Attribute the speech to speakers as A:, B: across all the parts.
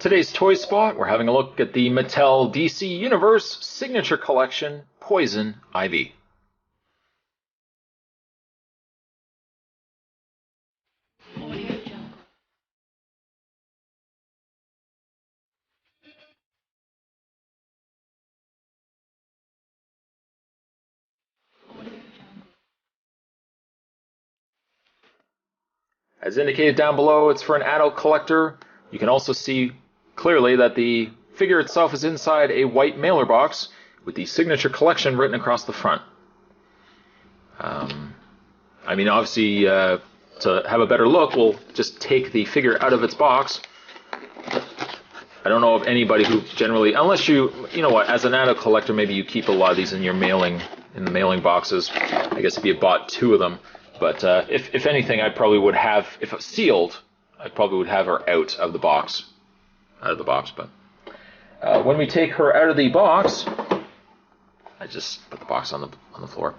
A: Today's Toy Spot, we're having a look at the Mattel DC Universe Signature Collection, Poison Ivy. As indicated down below, it's for an adult collector. You can also see clearly that the figure itself is inside a white mailer box with the Signature Collection written across the front. Obviously, to have a better look, we'll just take the figure out of its box. I don't know of anybody who generally, unless you know what, as an adult collector, maybe you keep a lot of these in your mailing boxes. I guess if you bought two of them. But if anything, I probably would have, if it's sealed, I probably would have her out of the box. But when we take her out of the box, I just put the box on the floor.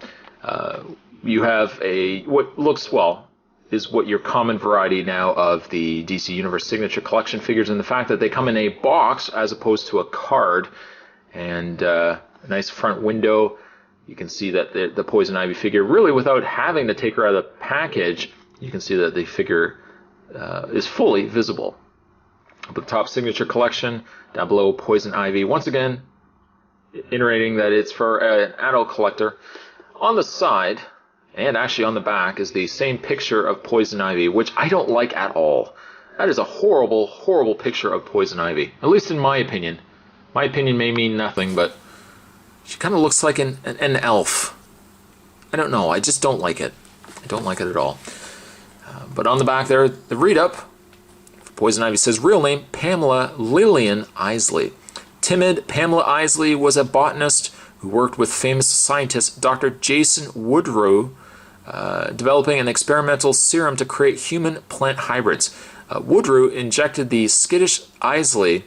A: You have what looks, well, is what your common variety now of the DC Universe Signature Collection figures, and the fact that they come in a box as opposed to a card, and a nice front window. You can see that the Poison Ivy figure, really without having to take her out of the package, you can see that the figure is fully visible. Up at the top, Signature Collection, down below, Poison Ivy. Once again, iterating that it's for an adult collector. On the side, and actually on the back, is the same picture of Poison Ivy, which I don't like at all. That is a horrible, horrible picture of Poison Ivy, at least in my opinion. My opinion may mean nothing, but she kind of looks like an elf. I don't know. I just don't like it. I don't like it at all. But on the back there, the read-up for Poison Ivy says, real name, Pamela Lillian Isley. Timid Pamela Isley was a botanist who worked with famous scientist Dr. Jason Woodrow, developing an experimental serum to create human-plant hybrids. Woodrow injected the skittish Isley.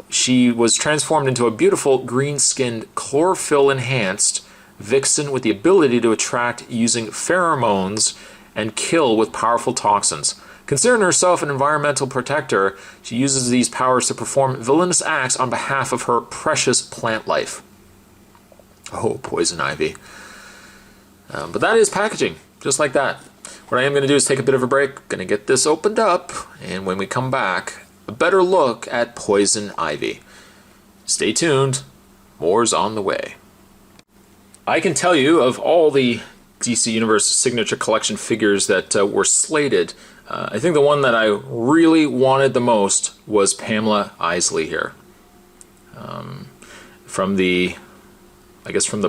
A: She was transformed into a beautiful green-skinned, chlorophyll-enhanced vixen with the ability to attract using pheromones and kill with powerful toxins. Considering herself an environmental protector, she uses these powers to perform villainous acts on behalf of her precious plant life. Oh, Poison Ivy. But that is packaging, just like that. What I am going to do is take a bit of a break, going to get this opened up, and when we come back, a better look at Poison Ivy. Stay tuned, more's on the way. I can tell you, of all the DC Universe Signature Collection figures that were slated, I think the one that I really wanted the most was Pamela Isley here. From the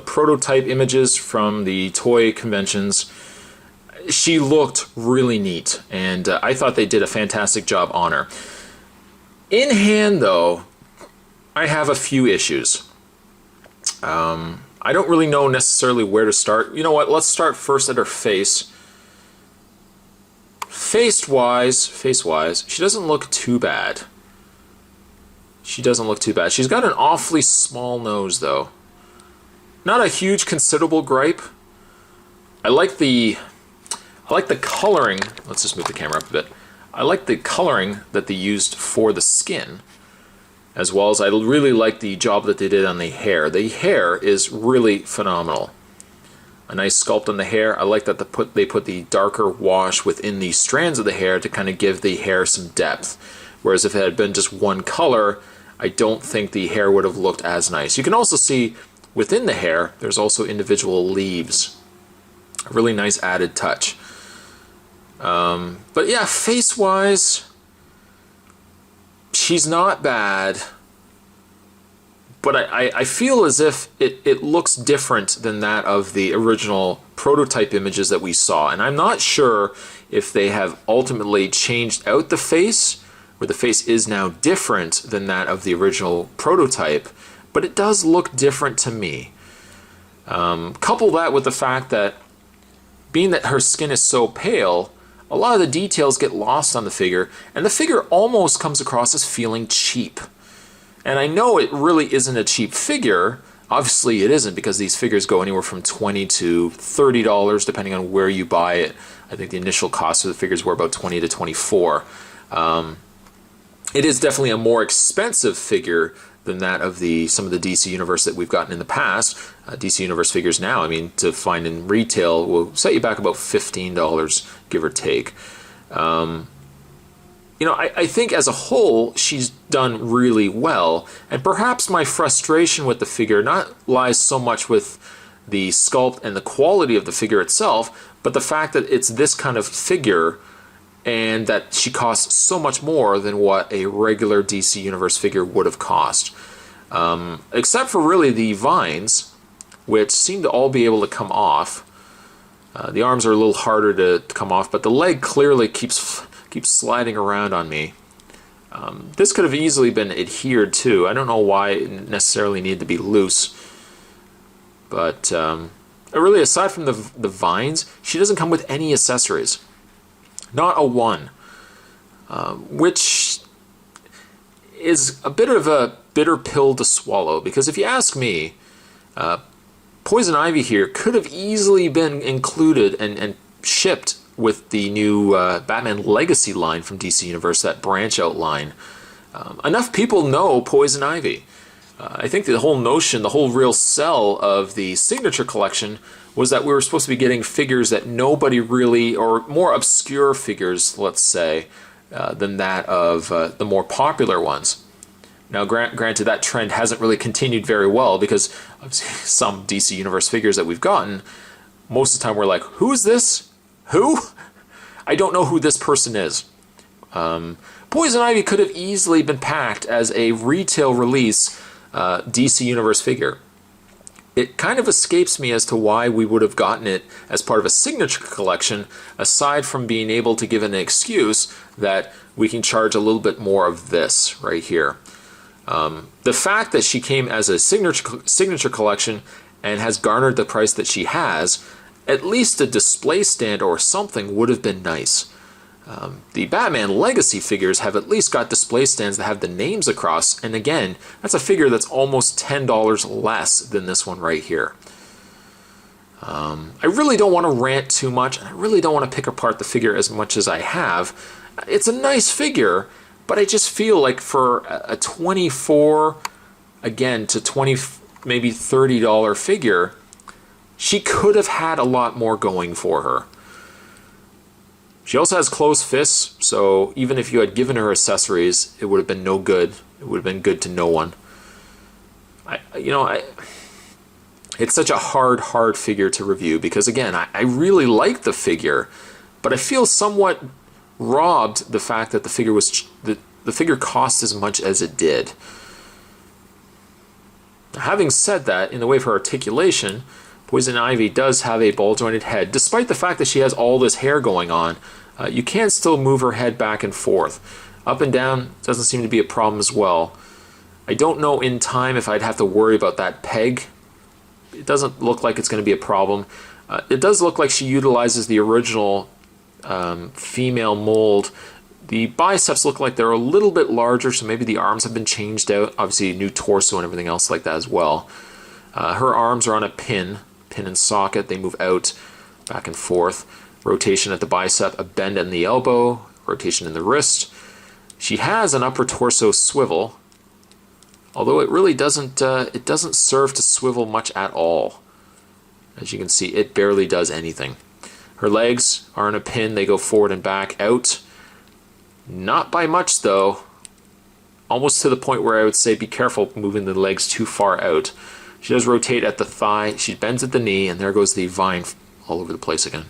A: prototype images from the toy conventions, she looked really neat, and I thought they did a fantastic job on her. In hand, though, I have a few issues. I don't really know necessarily where to start. You know what? Let's start first at her face. Face-wise, she doesn't look too bad. She's got an awfully small nose, though. Not a huge, considerable gripe. I like the coloring. Let's just move the camera up a bit. I like the coloring that they used for the skin, as well as I really like the job that they did on the hair. The hair is really phenomenal. A nice sculpt on the hair. I like that they put the darker wash within the strands of the hair to kind of give the hair some depth. Whereas if it had been just one color, I don't think the hair would have looked as nice. You can also see within the hair, there's also individual leaves. A really nice added touch. But yeah, face-wise, she's not bad, but I feel as if it looks different than that of the original prototype images that we saw, and I'm not sure if they have ultimately changed out the face, where the face is now different than that of the original prototype, but it does look different to me. Couple that with the fact that, being that her skin is so pale, a lot of the details get lost on the figure, and the figure almost comes across as feeling cheap. And I know it really isn't a cheap figure. Obviously it isn't, because these figures go anywhere from $20 to $30 depending on where you buy it. I think the initial cost of the figures were about $20 to $24. It is definitely a more expensive figure than that of some of the DC Universe that we've gotten in the past. DC Universe figures now, I mean, to find in retail will set you back about $15, give or take. You know, I think as a whole, she's done really well. And perhaps my frustration with the figure not lies so much with the sculpt and the quality of the figure itself, but the fact that it's this kind of figure and that she costs so much more than what a regular DC Universe figure would have cost. Except for really the vines, which seem to all be able to come off. The arms are a little harder to come off, but the leg clearly keeps sliding around on me. This could have easily been adhered to. I don't know why it necessarily needed to be loose. But really, aside from the vines, she doesn't come with any accessories. Not a one. Which is a bit of a bitter pill to swallow. Because if you ask me, Poison Ivy here could have easily been included and shipped with the new Batman Legacy line from DC Universe, that branch out line. Enough people know Poison Ivy. I think the whole notion, the whole real sell of the Signature Collection was that we were supposed to be getting figures that nobody really, or more obscure figures, let's say, than that of the more popular ones. Now, granted, that trend hasn't really continued very well because some DC Universe figures that we've gotten, most of the time we're like, who is this? Who? I don't know who this person is. Poison Ivy could have easily been packed as a retail release DC Universe figure. It kind of escapes me as to why we would have gotten it as part of a Signature Collection, aside from being able to give an excuse that we can charge a little bit more of this right here. The fact that she came as a Signature Collection and has garnered the price that she has, at least a display stand or something would have been nice. The Batman Legacy figures have at least got display stands that have the names across, and again, that's a figure that's almost $10 less than this one right here. I really don't want to rant too much, and I really don't want to pick apart the figure as much as I have. It's a nice figure, but I just feel like for a $24, again, to $20, maybe $30 figure, she could have had a lot more going for her. She also has closed fists, so even if you had given her accessories, it would have been no good. It would have been good to no one. It's such a hard figure to review because, again, I really like the figure, but I feel somewhat robbed the fact that the figure cost as much as it did. Having said that, in the way of her articulation, Poison Ivy does have a ball-jointed head. Despite the fact that she has all this hair going on, you can still move her head back and forth. Up and down doesn't seem to be a problem as well. I don't know in time if I'd have to worry about that peg. It doesn't look like it's going to be a problem. It does look like she utilizes the original female mold. The biceps look like they're a little bit larger, so maybe the arms have been changed out. Obviously, new torso and everything else like that as well. Her arms are on a pin and socket. They move out, back and forth. Rotation at the bicep, a bend in the elbow, rotation in the wrist. She has an upper torso swivel, although it really doesn't serve to swivel much at all. As you can see, it barely does anything. Her legs are in a pin. They go forward and back, out. Not by much, though. Almost to the point where I would say be careful moving the legs too far out. She does rotate at the thigh, she bends at the knee, and there goes the vine all over the place again.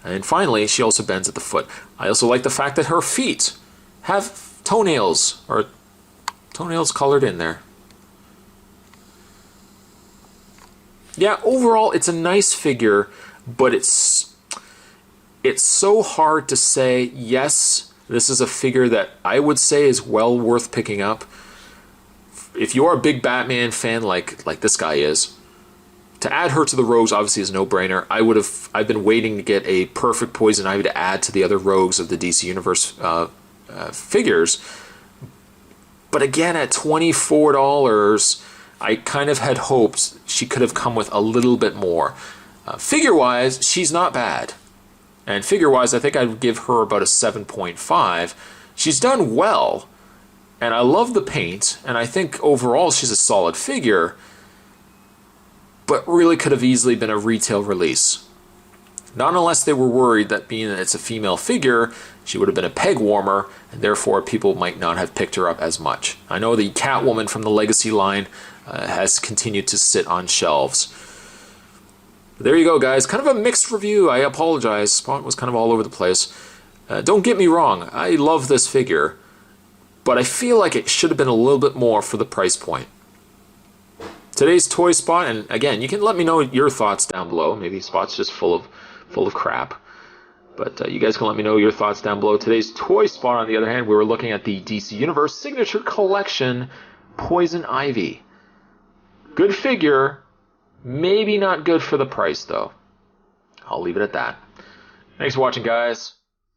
A: And finally, she also bends at the foot. I also like the fact that her feet have toenails, or toenails colored in there. Yeah, overall, it's a nice figure, but it's so hard to say, yes, this is a figure that I would say is well worth picking up. If you're a big Batman fan like this guy is, to add her to the Rogues obviously is a no-brainer. I've been waiting to get a perfect Poison Ivy to add to the other Rogues of the DC Universe figures. But again, at $24, I kind of had hoped she could have come with a little bit more. Figure-wise, she's not bad. And figure-wise, I think I'd give her about a 7.5. she's done well, and I love the paint, and I think overall she's a solid figure, but really could have easily been a retail release. Not unless they were worried that being that it's a female figure, she would have been a peg warmer, and therefore people might not have picked her up as much. I know the Catwoman from the Legacy line has continued to sit on shelves. But there you go, guys. Kind of a mixed review. I apologize. Spot was kind of all over the place. Don't get me wrong. I love this figure, but I feel like it should have been a little bit more for the price point. Today's toy spot, and again, you can let me know your thoughts down below. Maybe Spot's just full of crap. But you guys can let me know your thoughts down below. Today's toy spot, on the other hand, we were looking at the DC Universe Signature Collection Poison Ivy. Good figure, maybe not good for the price, though. I'll leave it at that. Thanks for watching, guys.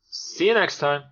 A: See you next time.